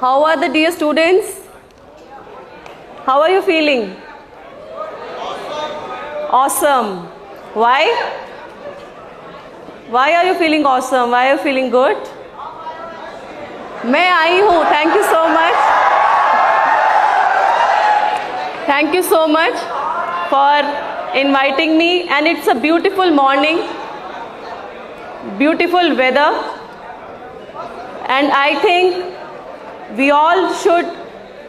How are the dear students? How are you feeling? Awesome. Why? Why are you feeling awesome? Why are you feeling good? मैं आई हूँ. Thank you so much. Thank you so much for inviting me, and it's a beautiful morning, beautiful weather, and I think we all should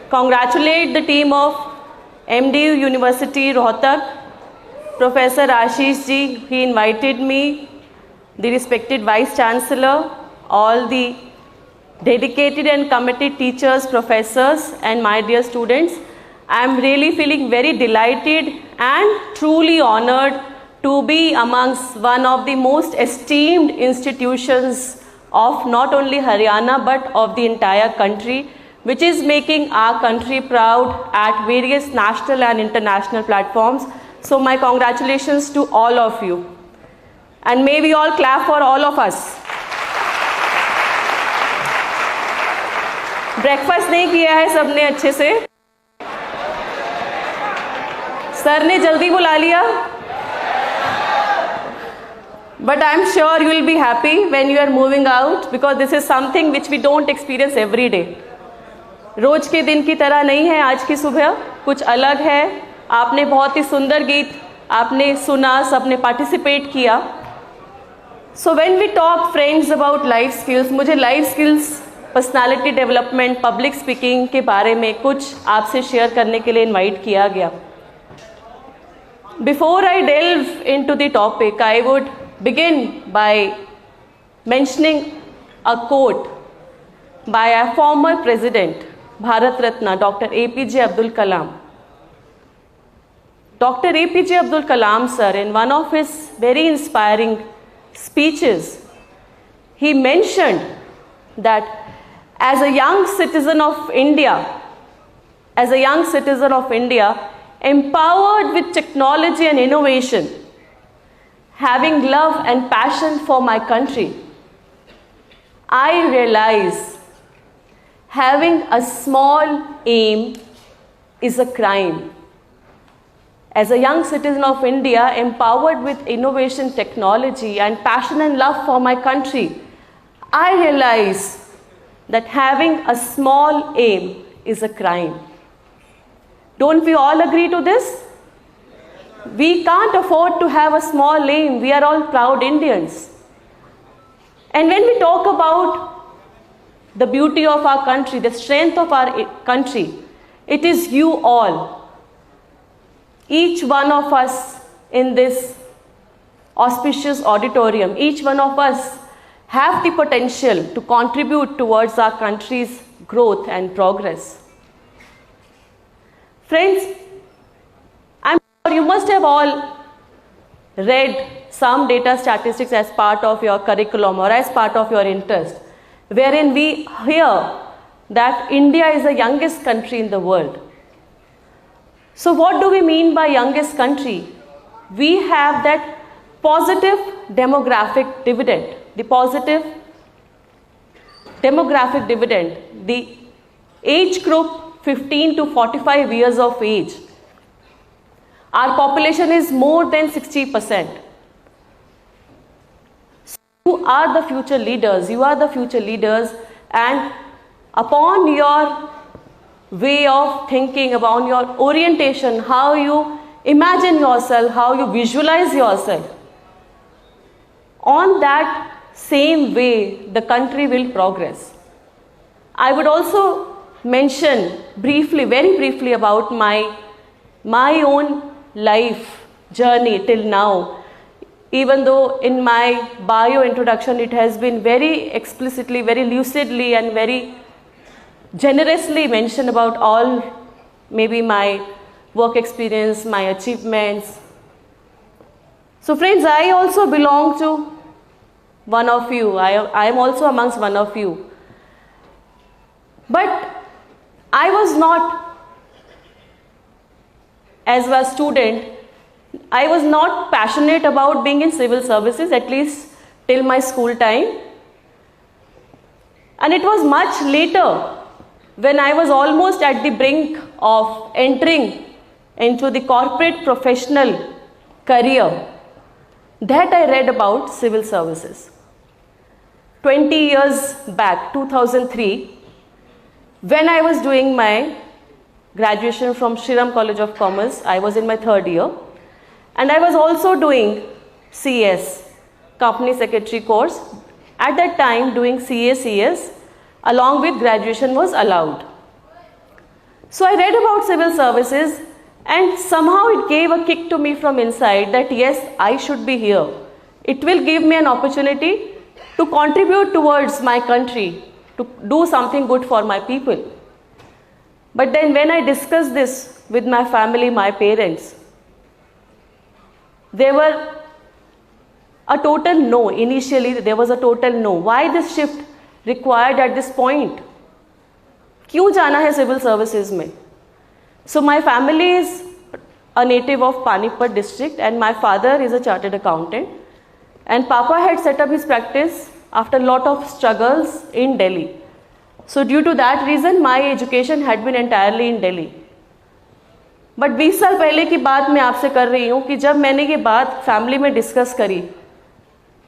congratulate the team of MDU University Rohtak, Professor Ashish ji. He invited me, the respected Vice Chancellor, all the dedicated and committed teachers, professors, and my dear students. I am really feeling very delighted and truly honored to be amongst one of the most esteemed institutions of not only Haryana but of the entire country, which is making our country proud at various national and international platforms. So my congratulations to all of you. And may we all clap for all of us. Breakfast नहीं किया है सबने अच्छे से? Sir ने जल्दी बुला लिया? But I am sure you will be happy when you are moving out, because this is something which we don't experience every day. रोज के दिन की तरह नहीं है आज की सुबह, कुछ अलग है. आपने बहुत ही सुंदर गीत आपने सुना, सबने पार्टिसिपेट किया. So when we talk friends about life skills, मुझे life skills, personality development, public speaking के बारे में कुछ आपसे शेयर करने के लिए इनवाइट किया गया. Before I delve into the topic, I would begin by mentioning a quote by a former president, Bharat Ratna, Dr. APJ Abdul Kalam. Dr. APJ Abdul Kalam sir, in one of his very inspiring speeches, he mentioned that as a young citizen of India, empowered with technology and innovation, having love and passion for my country, I realize having a small aim is a crime. As a young citizen of India, empowered with innovation, technology, and passion and love for my country, I realize that having a small aim is a crime. Don't we all agree to this? We can't afford to have a small aim. We are all proud Indians. And when we talk about the beauty of our country, the strength of our country, it is you all. Each one of us in this auspicious auditorium, each one of us have the potential to contribute towards our country's growth and progress. Friends, I'm sure you must have all read some data statistics as part of your curriculum or as part of your interest, wherein we hear that India is the youngest country in the world. So what do we mean by youngest country? We have that positive demographic dividend. The positive demographic dividend, the age group 15 to 45 years of age, our population is more than 60%. So you are the future leaders, and upon your way of thinking, about your orientation, how you imagine yourself, how you visualize yourself, on that same way the country will progress. I would also mention briefly, very briefly, about my own life journey till now. Even though in my bio introduction it has been very explicitly, very lucidly, and very generously mentioned about all maybe my work experience, my achievements. So friends, I also belong to one of you. I am also amongst one of you. But I was not, as a student, I was not passionate about being in civil services, at least till my school time. And it was much later when I was almost at the brink of entering into the corporate professional career, that I read about civil services. 20 years back, 2003, when I was doing my graduation from Shriram College of Commerce, I was in my 3rd year, and I was also doing CS, Company Secretary course. At that time, doing CA, CS along with graduation was allowed. So I read about civil services, and somehow it gave a kick to me from inside that yes, I should be here. It will give me an opportunity to contribute towards my country, to do something good for my people. But then when I discussed this with my family, my parents, they were a total no. Initially, there was a total no. Why this shift required at this point? क्यों जाना है civil services में? So my family is a native of Panipat district, and my father is a chartered accountant, and Papa had set up his practice after a lot of struggles in Delhi. So due to that reason, my education had been entirely in Delhi. But 20 साल पहले की बात मैं आपसे कर रही हूँ कि जब मैंने ये बात फैमिली में डिस्कस करी,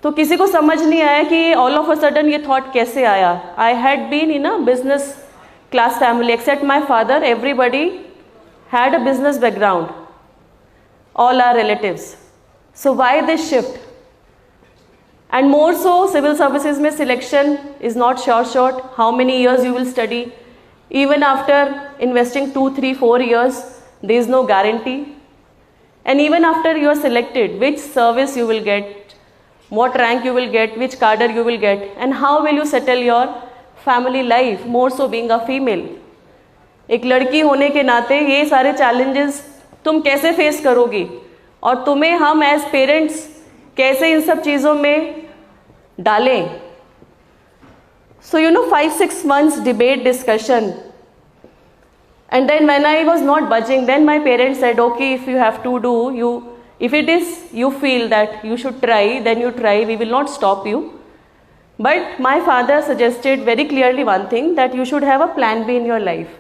तो किसी को समझ नहीं आया कि ऑल ऑफ अ सडन ये थॉट कैसे आया. I had been in a business class family, except my father. Everybody had a business background, all our relatives. So why this shift? And more so civil services में selection is not short. How many years you will study? Even after investing 2, 3, 4 years, there is no guarantee. And even after you are selected, which service you will get, what rank you will get, which cadre you will get, and how will you settle your family life, more so being a female. एक लड़की होने के नाते ये सारे challenges तुम कैसे face करोगी, और तुम्हें हम as parents कैसे इन सब चीज़ों में डालें. So 5-6 months debate discussion, and then when I was not budging, then my parents said, okay, if you have to do, if it is you feel that you should try, then you try, we will not stop you. But my father suggested very clearly one thing, that you should have a plan B in your life.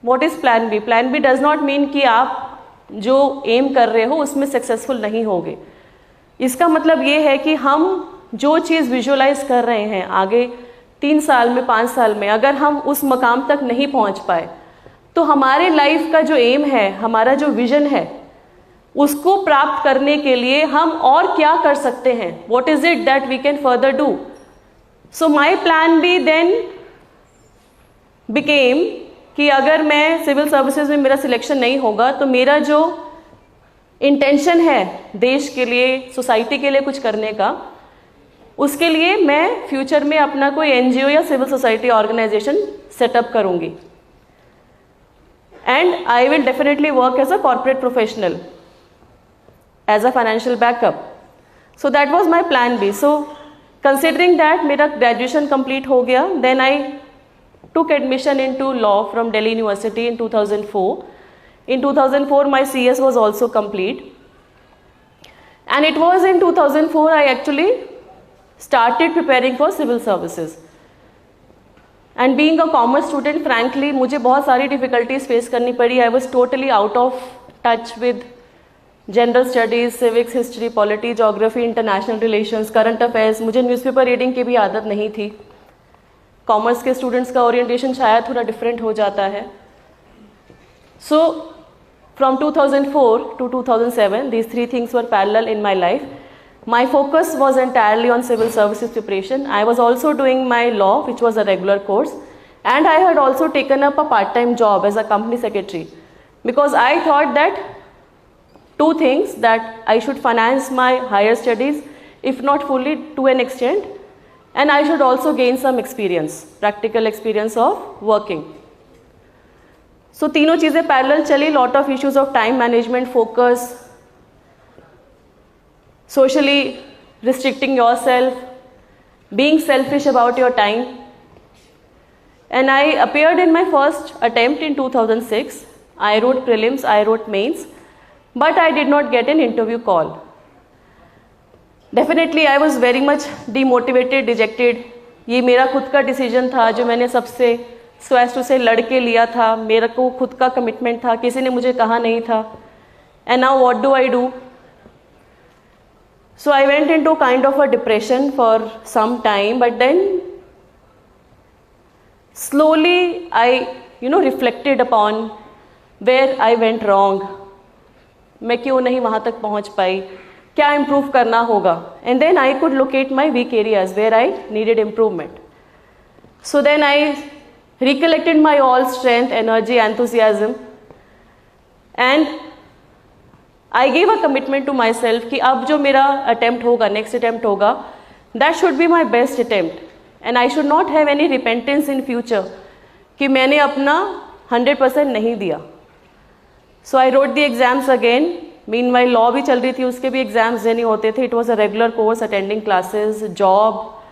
What is plan B? Plan B does not mean कि आप जो aim कर रहे हो उसमें successful नहीं होगे. इसका मतलब ये है कि हम जो चीज़ visualize कर रहे हैं आगे 3 साल में, 5 साल में, अगर हम उस मकाम तक नहीं पहुंच पाए, तो हमारे लाइफ का जो एम है, हमारा जो विजन है, उसको प्राप्त करने के लिए हम और क्या कर सकते हैं. What is it that we can further do? So my plan B then became कि अगर मैं सिविल सर्विसेज में मेरा सिलेक्शन नहीं होगा, तो मेरा जो इंटेंशन है देश के लिए, सोसाइटी के लिए कुछ करने का, उसके लिए मैं फ्यूचर में अपना कोई एनजीओ या सिविल सोसाइटी ऑर्गेनाइजेशन सेटअप करूंगी. And I will definitely work as a corporate professional as a financial backup. So that was my plan B. So considering that मेरा graduation complete हो गया, then I took admission into law from Delhi University in 2004. In 2004 my CS was also complete, and it was in 2004 I actually started preparing for civil services. And being a commerce student, frankly मुझे बहुत सारी difficulties face करनी पड़ी. I was totally out of touch with general studies, civics, history, polity, geography, international relations, current affairs. मुझे newspaper reading की भी आदत नहीं थी. कॉमर्स के स्टूडेंट्स का ओरिएंटेशन शायद थोड़ा डिफरेंट हो जाता है. So from 2004 to 2007 these 3 things were parallel in my life. My focus was entirely on civil services preparation. I was also doing my law, which was a regular course, and I had also taken up a part-time job as a company secretary, because I thought that 2 things, that I should finance my higher studies, if not fully, to an extent, and I should also gain some experience, practical experience of working. So तीनों चीज़ें parallel चली. Lot of issues of time management, focus, socially restricting yourself, being selfish about your time. And I appeared in my first attempt in 2006. I wrote prelims, I wrote mains, but I did not get an interview call. Definitely I was very much demotivated, dejected. ये मेरा खुद का decision था जो मैंने सबसे so as to से लड़के लिया था, मेरे को खुद का कमिटमेंट था, किसी ने मुझे कहा नहीं था. And now what do I do? So I went into kind of a depression for some time, but then slowly I reflected upon where I went wrong. मैं क्यों नहीं वहाँ तक पहुँच पाई, क्या इम्प्रूव करना होगा. And then I could locate my weak areas where I needed improvement. So then I recollected my all strength, energy, enthusiasm, and I give a commitment to myself कि अब जो मेरा अटेम्प्ट होगा, next attempt होगा, that should be my best attempt. And I should not have any repentance in future कि मैंने अपना 100% नहीं दिया. So I wrote the exams again. Meanwhile law भी चल रही थी, उसके भी एग्जाम्स देने होते थे. It was a regular course, attending classes, job.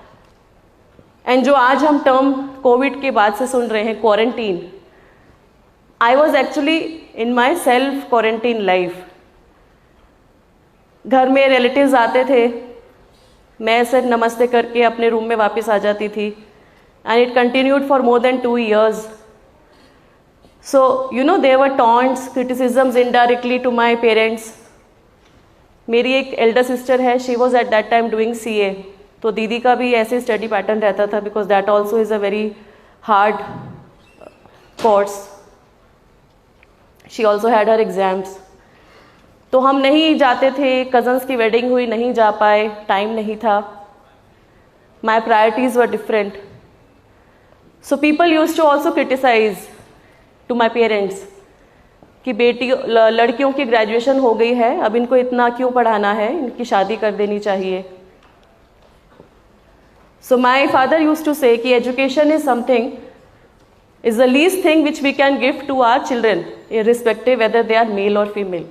And जो आज हम टर्म कोविड के बाद से सुन रहे हैं, quarantine, I was actually in my self quarantine life. घर में रिलेटिव्स आते थे, मैं सिर्फ नमस्ते करके अपने रूम में वापस आ जाती थी. And it continued for more than 2 years. So, there were taunts, criticisms indirectly to my parents. मेरी एक एल्डर सिस्टर है, she was at that time doing CA. तो दीदी का भी ऐसे स्टडी पैटर्न रहता था, because that also is a very hard course. She also had her exams. तो हम नहीं जाते थे. कज़न्स की वेडिंग हुई, नहीं जा पाए, टाइम नहीं था. My priorities were different. So people use to also criticise to my parents कि बेटी लड़कियों की ग्रेजुएशन हो गई है, अब इनको इतना क्यों पढ़ाना है, इनकी शादी कर देनी चाहिए. So my father use to say कि education is something, is the least thing which we can give to our children, irrespective whether they are male और फीमेल.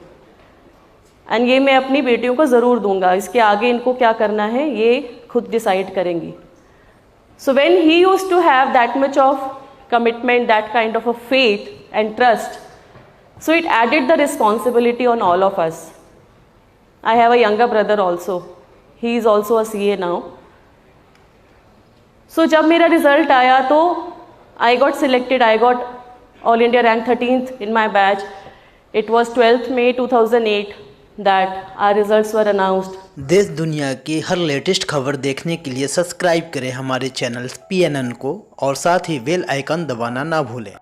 एंड ये मैं अपनी बेटियों को ज़रूर दूंगा, इसके आगे इनको क्या करना है ये खुद डिसाइड करेंगी. So when he used to have that much of commitment, that kind of a faith and trust, so it added the responsibility on all of us. I have a younger brother also, he is also a CA now. So जब मेरा result आया तो I got selected, I got All India rank 13th in my batch. It was 12th May 2008 that our results were announced. देश दुनिया की हर latest खबर देखने के लिए सब्सक्राइब करें हमारे चैनल PNN को और साथ ही बेल आइकन दबाना ना भूलें.